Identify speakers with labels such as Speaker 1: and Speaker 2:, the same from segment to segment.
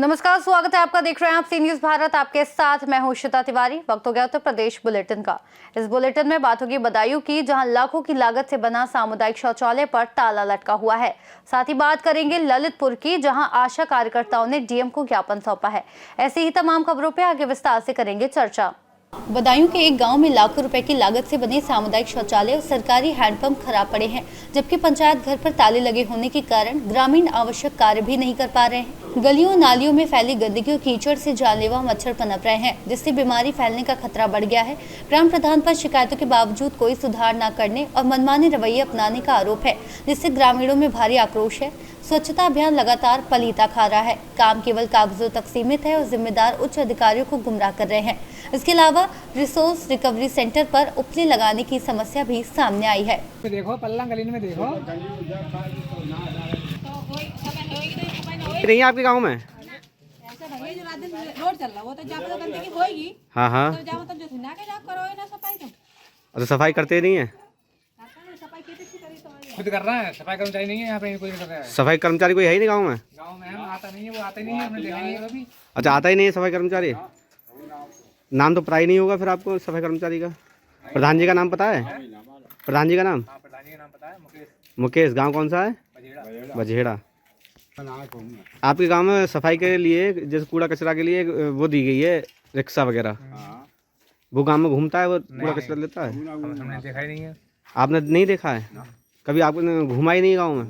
Speaker 1: नमस्कार, स्वागत है आपका। देख रहे हैं आप सी न्यूज भारत। आपके साथ मैं हूं श्वेता तिवारी। वक्त हो गया उत्तर प्रदेश बुलेटिन का। इस बुलेटिन में बात होगी बदायूं की, जहां लाखों की लागत से बना सामुदायिक शौचालय पर ताला लटका हुआ है। साथ ही बात करेंगे ललितपुर की, जहां आशा कार्यकर्ताओं ने डीएम को ज्ञापन सौंपा है। ऐसी ही तमाम खबरों पर आगे विस्तार से करेंगे चर्चा। बदायूं के एक गांव में लाखों रुपए की लागत से बने सामुदायिक शौचालय और सरकारी हैंडपंप खराब पड़े हैं, जबकि पंचायत घर पर ताले लगे होने के कारण ग्रामीण आवश्यक कार्य भी नहीं कर पा रहे हैं। गलियों नालियों में फैली गंदगी और कीचड़ से जानलेवा मच्छर पनप रहे हैं, जिससे बीमारी फैलने का खतरा बढ़ गया है। ग्राम प्रधान पर शिकायतों के बावजूद कोई सुधार न करने और मनमानी रवैये अपनाने का आरोप है, जिससे ग्रामीणों में भारी आक्रोश है। स्वच्छता अभियान लगातार पलीता खा रहा है। काम केवल कागजों तक सीमित है और जिम्मेदार उच्च अधिकारियों को गुमराह कर रहे हैं। इसके अलावा रिसोर्स रिकवरी सेंटर पर उपले लगाने की समस्या भी सामने आई है।
Speaker 2: देखो पल्ला गली में देखो
Speaker 3: नहीं आपके गांव में
Speaker 4: रोड चल रहा वो तो जहाँ पे गंदगी होएगी।
Speaker 3: हाँ हाँ
Speaker 4: तो जाओ तब जो ना के जा करो ना सफाई तो
Speaker 3: तो सफाई करते नहीं है।
Speaker 4: सफाई कैसे करी तो
Speaker 2: खुद कर रहा है। सफाई कर्मचारी नहीं है यहाँ पे, कोई कर रहा है।
Speaker 3: सफाई कर्मचारी कोई है ही नहीं गांव में।
Speaker 2: गाँव में हम आता नहीं है, वो आते नहीं है, हमने देखा नहीं है कभी।
Speaker 3: अच्छा, आता ही नहीं है सफाई कर्मचारी। नाम तो पता ही नहीं होगा फिर आपको सफाई कर्मचारी का। प्रधान जी का नाम पता है? प्रधान जी का नाम?
Speaker 2: हाँ, प्रधान जी का नाम पता है, मुकेश।
Speaker 3: मुकेश। गांव कौन सा है? बजेड़ा। आपके गांव में सफाई के लिए, जैसे कूड़ा कचरा के लिए वो दी गई है रिक्शा वगैरह, वो गांव में घूमता है, वो कूड़ा कचरा लेता है?
Speaker 2: हमने देखा ही नहीं है।
Speaker 3: आपने नहीं देखा है कभी? आपने घुमा ही नहीं गाँव में?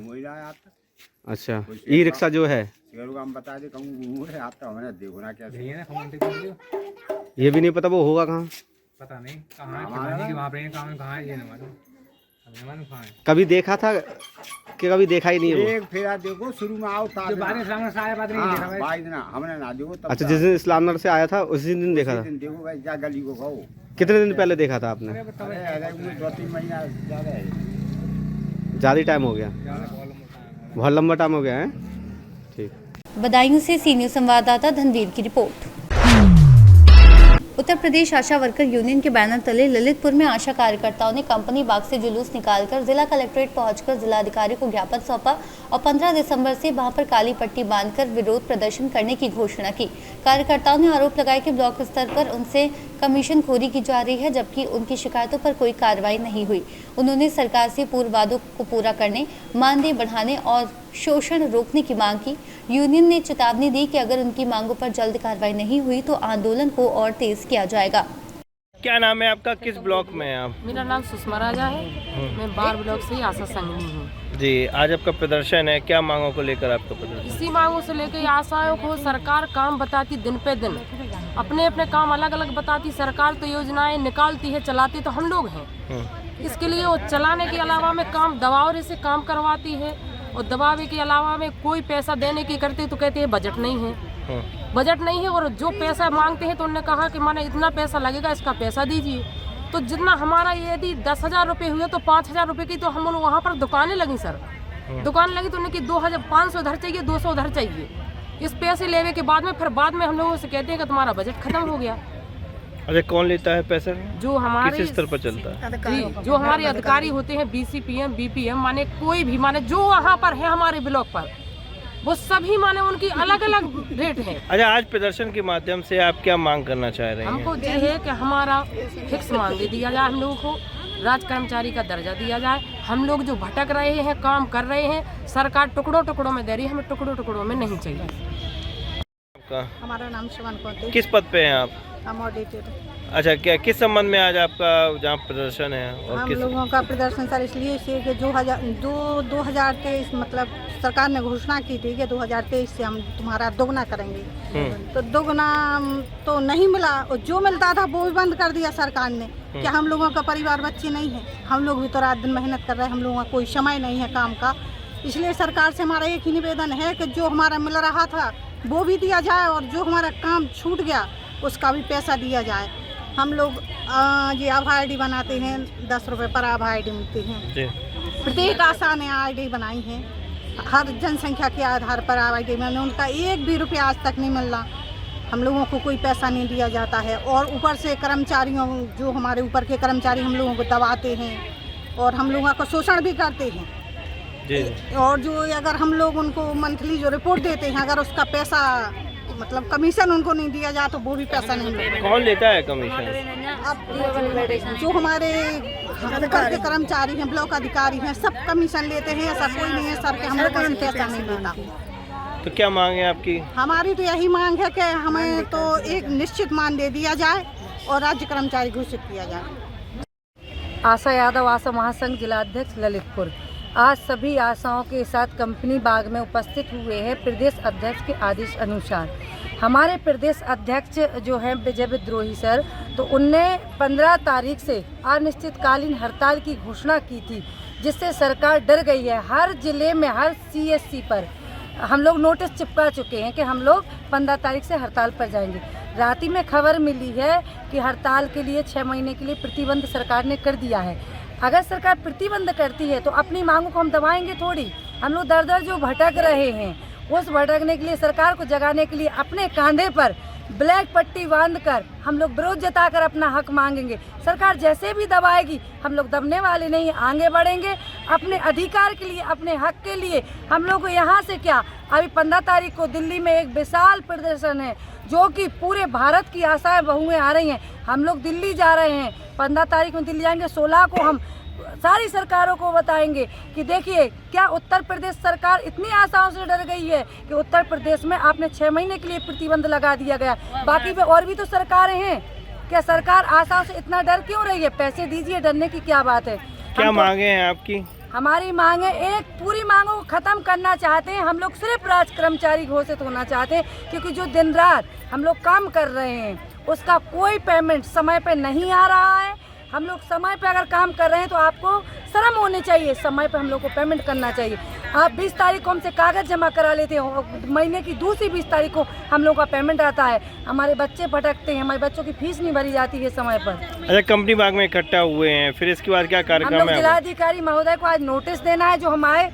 Speaker 3: अच्छा, ई रिक्शा जो है
Speaker 5: बता दे
Speaker 3: ये भी नहीं पता वो होगा कहाँ।
Speaker 2: पता नहीं कहाँ है, प्रधान जी के वहाँ पे कहाँ है, ये नहीं मालूम। हमें मालूम कहाँ है।
Speaker 3: कभी देखा था कि कभी देखा ही नहीं है वो?
Speaker 5: एक फेरा देखो शुरू में आओ
Speaker 2: जो बाद में सामने से आया, बाद में नहीं देखा भाई।
Speaker 5: बाद ना हमने ना देखो तब।
Speaker 3: अच्छा, जिस दिन इस्लामनगर से आया था उसी दिन देखा था?
Speaker 5: देखो भाई जा गली को कहो।
Speaker 3: कितने दिन पहले देखा था आपने?
Speaker 5: अरे 2-3 महीना ज्यादा है।
Speaker 3: ज़्यादा टाइम हो गया, बहुत लंबा टाइम हो गया है। ठीक।
Speaker 1: बदायूं से सी न्यूज संवाददाता धनवीर की रिपोर्ट। उत्तर प्रदेश आशा वर्कर यूनियन के बैनर तले ललितपुर में आशा कार्यकर्ताओं ने कंपनी बाग से जुलूस निकालकर जिला कलेक्ट्रेट पहुंचकर जिलाधिकारी को ज्ञापन सौंपा और 15 दिसंबर से वहां पर काली पट्टी बांधकर विरोध प्रदर्शन करने की घोषणा की। कार्यकर्ताओं ने आरोप लगाया कि ब्लॉक स्तर पर उनसे कमीशन खोरी की जा रही है, जबकि उनकी शिकायतों पर कोई कार्रवाई नहीं हुई। उन्होंने सरकार से पूर्व वादों को पूरा करने, मानदेय बढ़ाने और शोषण रोकने की मांग की। यूनियन ने चेतावनी दी कि अगर उनकी मांगों पर जल्द कार्रवाई नहीं हुई तो आंदोलन को और तेज किया जाएगा।
Speaker 3: क्या नाम है आपका? किस ब्लॉक में है आप?
Speaker 4: मेरा नाम सुषमा राजा है। मैं बार ब्लॉक से आशा संघनी हूँ।
Speaker 3: जी, आज आपका प्रदर्शन है, क्या मांगों को लेकर आपका प्रदर्शन?
Speaker 4: इसी मांगों से लेकर आशाओं को सरकार काम बताती, दिन पे दिन अपने अपने काम अलग अलग बताती। सरकार तो योजनाएं निकालती है, चलाती तो हम लोग हैं। इसके लिए वो चलाने के अलावा में काम दबाव से काम करवाती है, और दबावे के अलावा में कोई पैसा देने की करती तो कहती है बजट नहीं है। बजट नहीं है, और जो पैसा मांगते हैं तो उन्होंने कहा कि माने इतना पैसा लगेगा, इसका पैसा दीजिए। तो जितना हमारा यदि 10,000 रुपये हुए तो 5,000 रुपये की तो हम लोग वहाँ पर दुकानें लगी सर। दुकान लगी तो उन्हें कि 2,500 उधर चाहिए, 200 उधर चाहिए। इस पैसे लेने के बाद में फिर बाद में हम लोगों से कहते हैं कि तुम्हारा बजट खत्म हो गया।
Speaker 3: अरे कौन लेता है पैसा?
Speaker 4: जो हमारे
Speaker 3: किस स्तर पर चलता है?
Speaker 4: जी, जो हमारे अधिकारी होते हैं, BCPM, BPM, माने कोई भी, माने जो वहाँ पर है हमारे ब्लॉक पर, वो सभी माने उनकी अलग अलग रेट है।
Speaker 3: अच्छा, आज प्रदर्शन के माध्यम से आप क्या मांग करना चाह रहे हैं?
Speaker 4: हमको ये है कि हमारा फिक्स मानदेय दिया जाए, हम लोगों को राज कर्मचारी का दर्जा दिया जाए। हम लोग जो भटक रहे हैं, काम कर रहे हैं, सरकार टुकड़ों टुकड़ों में दे रही है, हमें टुकड़ों टुकड़ों में नहीं चाहिए।
Speaker 6: हमारा नाम शिवन कौंते।
Speaker 3: किस पद पे हैं आप?
Speaker 6: हम ऑडिटर।
Speaker 3: अच्छा, क्या किस संबंध में आज आपका जहाँ प्रदर्शन है? और
Speaker 6: हम
Speaker 3: किस
Speaker 6: लोगों का प्रदर्शन सर इसलिए से कि 2023 मतलब सरकार ने घोषणा की थी कि 2023 से हम तुम्हारा दोगुना करेंगे। तो दोगुना तो नहीं मिला, और जो मिलता था वो भी बंद कर दिया सरकार ने। क्या हम लोगों का परिवार बच्चे नहीं है? हम लोग भी तो रात दिन मेहनत कर रहे हैं, हम लोगों का कोई समय नहीं है काम का। इसलिए सरकार से हमारा एक ही निवेदन है कि जो हमारा मिल रहा था वो भी दिया जाए, और जो हमारा काम छूट गया उसका भी पैसा दिया जाए। हम लोग ये आभा ID बनाते हैं, 10 रुपये पर आभा ID मिलती हैं। प्रत्येक आशा ने ID बनाई है, हर जनसंख्या के आधार पर ID मैंने उनका एक भी रुपया आज तक नहीं मिल रहा। हम लोगों को कोई पैसा नहीं दिया जाता है, और ऊपर से कर्मचारियों, जो हमारे ऊपर के कर्मचारी हम लोगों को दबाते हैं और हम लोगों का शोषण भी करते हैं। और जो अगर हम लोग उनको मंथली जो रिपोर्ट देते हैं, अगर उसका पैसा मतलब कमीशन उनको नहीं दिया जाए तो वो भी पैसा नहीं मिलेगा।
Speaker 3: कौन लेता है कमीशन?
Speaker 6: अब जो हमारे ऊपर के कर्मचारी हैं, ब्लॉक अधिकारी हैं, सब कमीशन लेते हैं। ऐसा कोई नहीं है सर कि हम लोग को पैसा नहीं मिलता।
Speaker 3: तो क्या मांग है आपकी?
Speaker 6: हमारी तो यही मांग है कि हमें तो एक निश्चित मान दे दिया जाए और राज्य कर्मचारी घोषित किया जाए।
Speaker 7: आशा यादव, आशा महासंघ जिलाध्यक्ष ललितपुर। आज सभी आशाओं के साथ कंपनी बाग में उपस्थित हुए हैं प्रदेश अध्यक्ष के आदेश अनुसार। हमारे प्रदेश अध्यक्ष जो हैं विजय विद्रोही सर, तो उनने 15 तारीख से अनिश्चितकालीन हड़ताल की घोषणा की थी, जिससे सरकार डर गई है। हर जिले में हर CSC पर हम लोग नोटिस चिपका चुके हैं कि हम लोग 15 तारीख से हड़ताल पर जाएंगे। रात ही में खबर मिली है कि हड़ताल के लिए 6 महीने के लिए प्रतिबंध सरकार ने कर दिया है। अगर सरकार प्रतिबंध करती है तो अपनी मांगों को हम दबाएंगे थोड़ी। हम लोग दर दर जो भटक रहे हैं, उस भटकने के लिए सरकार को जगाने के लिए अपने कांधे पर ब्लैक पट्टी बांधकर हम लोग विरोध जताकर अपना हक मांगेंगे। सरकार जैसे भी दबाएगी हम लोग दबने वाले नहीं, आगे बढ़ेंगे अपने अधिकार के लिए, अपने हक के लिए। हम लोग को यहाँ से क्या, अभी 15 तारीख को दिल्ली में एक विशाल प्रदर्शन है जो कि पूरे भारत की आशाएं बहुएं आ रही हैं। हम लोग दिल्ली जा रहे हैं, 15 तारीख में दिल्ली जाएंगे। 16 को हम सारी सरकारों को बताएंगे कि देखिए क्या उत्तर प्रदेश सरकार इतनी आशाओं से डर गई है कि उत्तर प्रदेश में आपने 6 महीने के लिए प्रतिबंध लगा दिया गया। बाकी पे और भी तो सरकारें हैं, क्या सरकार आशाओं से इतना डर क्यों रही है? पैसे दीजिए, डरने की क्या बात है।
Speaker 3: क्या मांगे हैं आपकी?
Speaker 7: हमारी मांग है, एक पूरी मांगों को खत्म करना चाहते हैं। हम लोग सिर्फ राज्य कर्मचारी घोषित होना चाहते हैं, क्योंकि जो दिन रात हम लोग काम कर रहे हैं उसका कोई पेमेंट समय पे नहीं आ रहा है। हम लोग समय पे अगर काम कर रहे हैं तो आपको शर्म होनी चाहिए, समय पे हम लोग को पेमेंट करना चाहिए। आप 20 तारीख को हमसे कागज़ जमा करा लेते हो, महीने की दूसरी 20 तारीख को हम लोग का पेमेंट आता है। हमारे बच्चे भटकते हैं, हमारे बच्चों की फीस नहीं भरी जाती है समय पर।
Speaker 3: अच्छा, कंपनी बाग में इकट्ठा हुए हैं, फिर इसके बाद क्या
Speaker 7: हम
Speaker 3: कार्यक्रम
Speaker 7: लोग
Speaker 3: है?
Speaker 7: जिलाधिकारी महोदय को आज नोटिस देना है, जो हमारे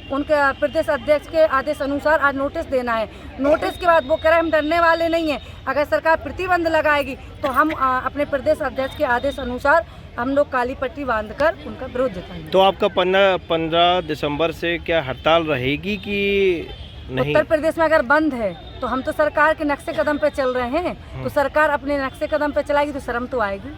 Speaker 7: उनके प्रदेश अध्यक्ष के आदेश अनुसार आज नोटिस देना है। नोटिस के बाद वो कह रहे हैं हम डरने वाले नहीं हैं। अगर सरकार प्रतिबंध लगाएगी तो हम अपने प्रदेश अध्यक्ष के आदेश अनुसार हम लोग काली पट्टी बांधकर उनका विरोध जताएंगे।
Speaker 3: तो आपका 15 दिसंबर से क्या हड़ताल रहेगी कि नहीं?
Speaker 7: उत्तर प्रदेश में अगर बंद है तो हम तो सरकार के नक्शे कदम पे चल रहे हैं, तो सरकार अपने नक्शे कदम पे चलाएगी तो शर्म तो आएगी।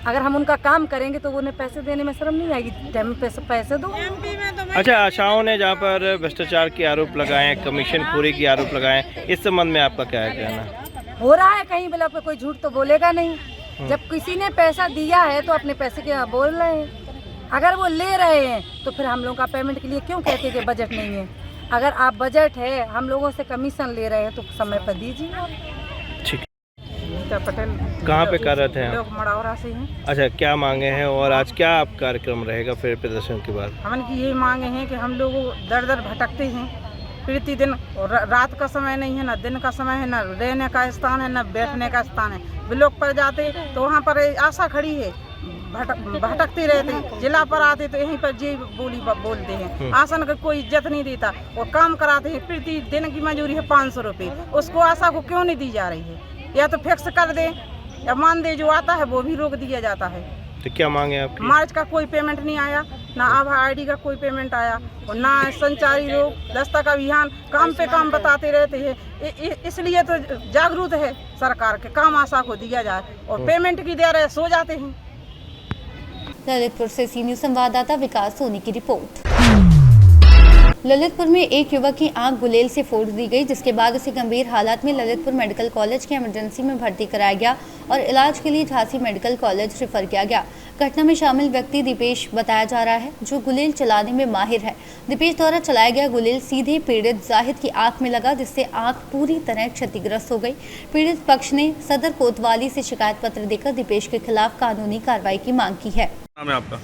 Speaker 7: अगर हम उनका काम करेंगे तो उन्हें पैसे देने में शर्म नहीं आएगी। टाइम पे पैसे दो।
Speaker 3: अच्छा, आशाओं ने जहाँ पर भ्रष्टाचार के आरोप लगाए, कमीशन खोरी के आरोप लगाए, इस संबंध में आपका क्या है कहना?
Speaker 7: हो रहा है कहीं ब्लॉक पे, कोई झूठ तो बोलेगा नहीं। जब किसी ने पैसा दिया है तो अपने पैसे के बोल रहे हैं। अगर वो ले रहे हैं तो फिर हम लोगों का पेमेंट के लिए क्यों कहते हैं कि बजट नहीं है? अगर आप बजट है, हम लोगों से कमीशन ले रहे हैं तो समय पर दीजिए।
Speaker 3: ठीक।
Speaker 7: पटेल
Speaker 3: कहाँ पे कार्यरत हैं आप?
Speaker 7: लोग मड़ौरा से हैं।
Speaker 3: अच्छा, क्या मांगे हैं और आज क्या आप कार्यक्रम रहेगा फिर प्रदर्शन के बाद?
Speaker 8: हमन की यही मांगे हैं कि हम लोग दर दर भटकते हैं प्रतिदिन। रात का समय नहीं है, ना दिन का समय है, ना रहने का स्थान है, ना बैठने का स्थान है। ब्लॉक पर जाते तो वहाँ पर आशा खड़ी है, भटकते रहते हैं। जिला पर आते तो यहीं पर जी बोली बोलते हैं। आसन का कोई इज्जत नहीं देता और काम कराते हैं। प्रतिदिन की मजूरी है 500 रुपये, उसको आशा को क्यों नहीं दी जा रही है? या तो फिक्स कर दे या मान दे, जो आता है वो भी रोक दिया जाता है।
Speaker 3: तो क्या मांगे आपकी?
Speaker 8: मार्च का कोई पेमेंट नहीं आया, ना आभा ID का कोई पेमेंट आया, और ना संचारी रोग दस्तक अभियान, काम पे काम बताते रहते हैं। इसलिए तो जागरूक है सरकार के, काम आशा को दिया जाए और पेमेंट की दे रहे सो जाते हैं।
Speaker 1: ललितपुर से सी न्यूज संवाददाता विकास सोनी की रिपोर्ट। ललितपुर में एक युवक की आंख गुलेल से फोड़ दी गई, जिसके बाद उसे गंभीर हालात में ललितपुर मेडिकल कॉलेज के इमरजेंसी में भर्ती कराया गया और इलाज के लिए झांसी मेडिकल कॉलेज रेफर किया गया। घटना में शामिल व्यक्ति दीपेश बताया जा रहा है, जो गुलेल चलाने में माहिर है। दीपेश द्वारा चलाया गया गुलेल सीधे पीड़ित जाहिद की आंख में लगा, जिससे आंख पूरी तरह क्षतिग्रस्त हो गई। पीड़ित पक्ष ने सदर कोतवाली से शिकायत पत्र देकर दीपेश के खिलाफ कानूनी कार्रवाई की मांग की है।
Speaker 9: नाम है आपका?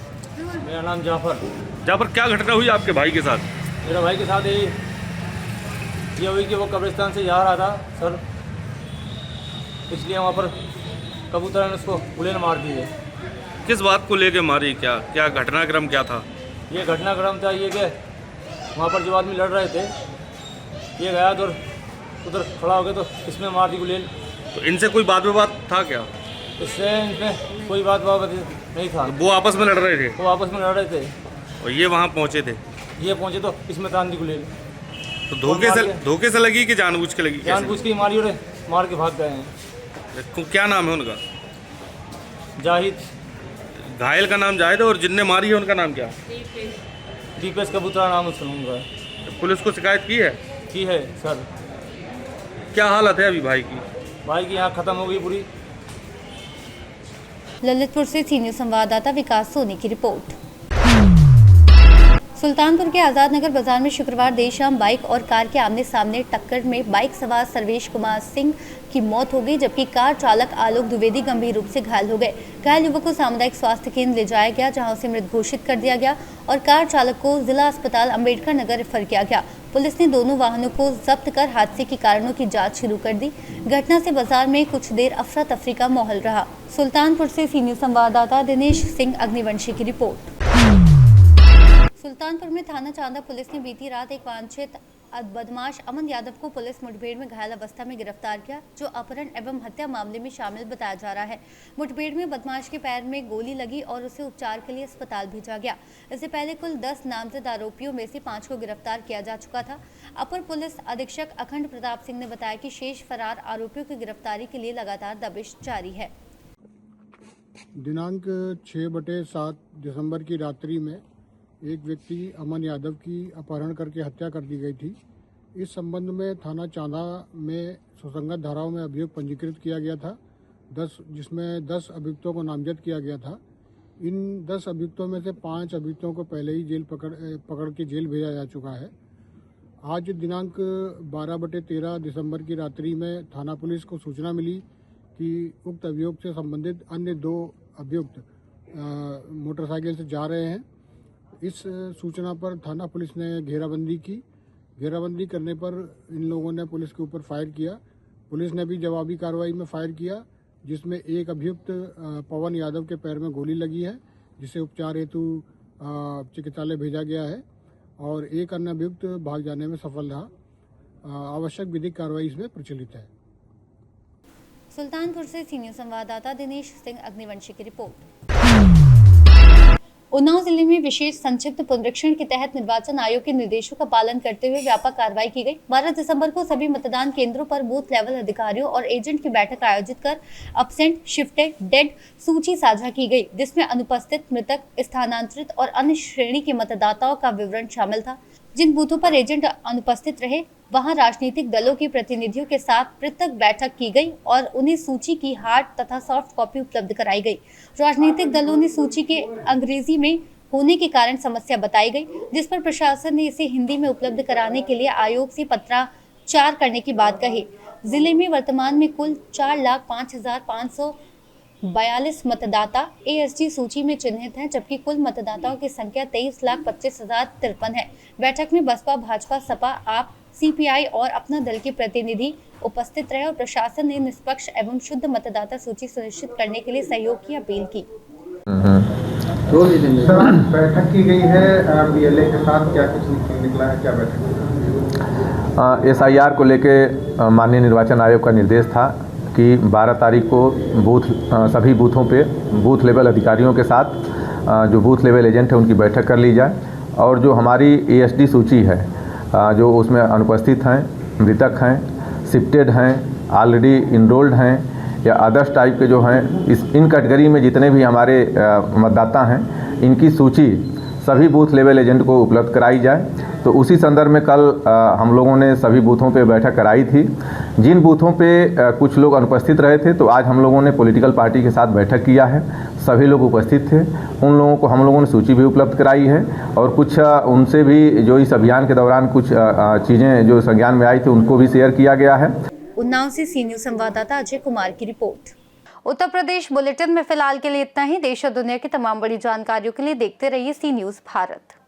Speaker 10: मेरा नाम जाफर।
Speaker 9: जाफर, क्या घटना हुई आपके भाई के साथ?
Speaker 10: मेरे भाई के साथ ये हुई कि वो कब्रिस्तान से जा रहा था सर, इसलिए वहाँ पर कबूतर ने उसको गुलेल मार दी है।
Speaker 9: किस बात को लेके मारी? क्या घटनाक्रम क्या था?
Speaker 10: ये घटनाक्रम था ये कि वहाँ पर जो आदमी लड़ रहे थे, ये गया तो उधर खड़ा हो गया तो इसमें मार दी गुलेल।
Speaker 9: तो इनसे कोई बात विवाद था क्या?
Speaker 10: इससे इनमें कोई बात नहीं था।
Speaker 9: वो आपस में लड़ रहे थे?
Speaker 10: वो आपस में लड़ रहे थे
Speaker 9: और ये वहाँ पहुँचे थे?
Speaker 10: ये पहुँचे तो इसमें तान दी गुलेल।
Speaker 9: तो धोखे से लगी कि जानबूझ के लगी?
Speaker 10: जानबूझ के मारी और मार के भाग गए हैं।
Speaker 9: क्या नाम है उनका?
Speaker 10: जाहिद।
Speaker 9: घायल का नाम जाहिद है और जिनने मारी है उनका नाम क्या?
Speaker 10: दीपेश कबूतरा नाम सुनूंगा।
Speaker 9: पुलिस को शिकायत की है?
Speaker 10: की है सर।
Speaker 9: क्या हालत है अभी भाई की?
Speaker 10: भाई की यहाँ खत्म हो गई पूरी।
Speaker 1: ललितपुर से सीनियर संवाददाता विकास सोनी की रिपोर्ट। सुल्तानपुर के आजाद नगर बाजार में शुक्रवार देर शाम बाइक और कार के आमने सामने टक्कर में बाइक सवार सर्वेश कुमार सिंह की मौत हो गई, जबकि कार चालक आलोक द्विवेदी गंभीर रूप से घायल हो गए। घायल युवक को सामुदायिक स्वास्थ्य केंद्र ले जाया गया, जहां उसे मृत घोषित कर दिया गया और कार चालक को जिला अस्पताल अंबेडकर नगर रेफर किया गया। पुलिस ने दोनों वाहनों को जब्त कर हादसे के कारणों की जांच शुरू कर दी। घटना से बाजार में कुछ देर अफरा तफरी का माहौल रहा। सुल्तानपुर से सीनियर संवाददाता दिनेश सिंह अग्निवंशी की रिपोर्ट। सुल्तानपुर में थाना चांदा पुलिस ने बीती रात एक वांछित बदमाश अमन यादव को पुलिस मुठभेड़ में घायल अवस्था में गिरफ्तार किया, जो अपहरण एवं हत्या मामले में शामिल बताया जा रहा है। मुठभेड़ में बदमाश के पैर में गोली लगी और उसे उपचार के लिए अस्पताल भेजा गया। इससे पहले कुल 10 नामजद आरोपियों में से 5 को गिरफ्तार किया जा चुका था। अपर पुलिस अधीक्षक अखंड प्रताप सिंह ने बताया कि शेष फरार आरोपियों की गिरफ्तारी के लिए लगातार दबिश जारी है।
Speaker 11: दिनांक 6/7 दिसंबर की रात्रि में एक व्यक्ति अमन यादव की अपहरण करके हत्या कर दी गई थी। इस संबंध में थाना चांदा में सुसंगत धाराओं में अभियोग पंजीकृत किया गया था, जिसमें 10 अभियुक्तों को नामजद किया गया था। इन 10 अभियुक्तों में से 5 अभियुक्तों को पहले ही जेल पकड़ के जेल भेजा जा चुका है। आज दिनांक 12/13 दिसंबर की रात्रि में थाना पुलिस को सूचना मिली कि उक्त अभियोग से संबंधित अन्य 2 अभियुक्त मोटरसाइकिल से जा रहे हैं। इस सूचना पर थाना पुलिस ने घेराबंदी की। घेराबंदी करने पर इन लोगों ने पुलिस के ऊपर फायर किया। पुलिस ने भी जवाबी कार्रवाई में फायर किया, जिसमें एक अभियुक्त पवन यादव के पैर में गोली लगी है, जिसे उपचार हेतु चिकित्सालय भेजा गया है और एक अन्य अभियुक्त भाग जाने में सफल रहा। आवश्यक विधिक कार्रवाई इसमें प्रचलित है।
Speaker 1: सुल्तानपुर से सीनियर संवाददाता दिनेश सिंह अग्निवंशी की रिपोर्ट। उन्नाव जिले में विशेष संक्षिप्त पुनरीक्षण के तहत निर्वाचन आयोग के निर्देशों का पालन करते हुए व्यापक कार्रवाई की गई। 12 दिसंबर को सभी मतदान केंद्रों पर बूथ लेवल अधिकारियों और एजेंट की बैठक आयोजित कर अब्सेंट, शिफ्टेड, डेड सूची साझा की गई, जिसमें अनुपस्थित, मृतक, स्थानांतरित और अन्य श्रेणी के मतदाताओं का विवरण शामिल था। जिन बूथों पर एजेंट अनुपस्थित रहे, वहां राजनीतिक दलों के प्रतिनिधियों के साथ पृथक बैठक की गई और उन्हें सूची की हार्ड तथा सॉफ्ट कॉपी उपलब्ध कराई गई। राजनीतिक दलों ने सूची के अंग्रेजी में होने के कारण समस्या बताई गई, जिस पर प्रशासन ने इसे हिंदी में उपलब्ध कराने के लिए आयोग से पत्राचार करने की बात कही। जिले में वर्तमान में कुल 4,05,542 मतदाता ASD सूची में चिन्हित हैं, जबकि कुल मतदाताओं की संख्या 23,25,053 है। बैठक में बसपा, भाजपा, सपा, आप, CPI और अपना दल के प्रतिनिधि उपस्थित रहे और प्रशासन ने निष्पक्ष एवं शुद्ध मतदाता सूची सुनिश्चित करने के लिए सहयोग की अपील की।
Speaker 12: बैठक की गई है BLA के साथ, क्या कुछ निकला है, क्या बैठक?
Speaker 13: SIR को लेके माननीय निर्वाचन आयोग का निर्देश था कि 12 तारीख को सभी बूथों पे बूथ लेवल अधिकारियों के साथ जो बूथ लेवल एजेंट है उनकी बैठक कर ली जाए और जो हमारी ASD सूची है, जो उसमें अनुपस्थित हैं, मृतक हैं, शिफ्टेड हैं, ऑलरेडी इनरोल्ड हैं या अदर्स टाइप के जो हैं, इन कैटेगरी में जितने भी हमारे मतदाता हैं, इनकी सूची सभी बूथ लेवल एजेंट को उपलब्ध कराई जाए। तो उसी संदर्भ में कल हम लोगों ने सभी बूथों पे बैठक कराई थी। जिन बूथों पे कुछ लोग अनुपस्थित रहे थे, तो आज हम लोगों ने पॉलिटिकल पार्टी के साथ बैठक किया है। सभी लोग उपस्थित थे, उन लोगों को हम लोगों ने सूची भी उपलब्ध कराई है और कुछ उनसे भी जो इस अभियान के दौरान कुछ चीज़ें जो संज्ञान में आई थी उनको भी शेयर किया गया है।
Speaker 1: उन्नाव से सीनियर संवाददाता अजय कुमार की रिपोर्ट। उत्तर प्रदेश बुलेटिन में फिलहाल के लिए इतना ही। देश और दुनिया की तमाम बड़ी जानकारियों के लिए देखते रहिए सी न्यूज़ भारत।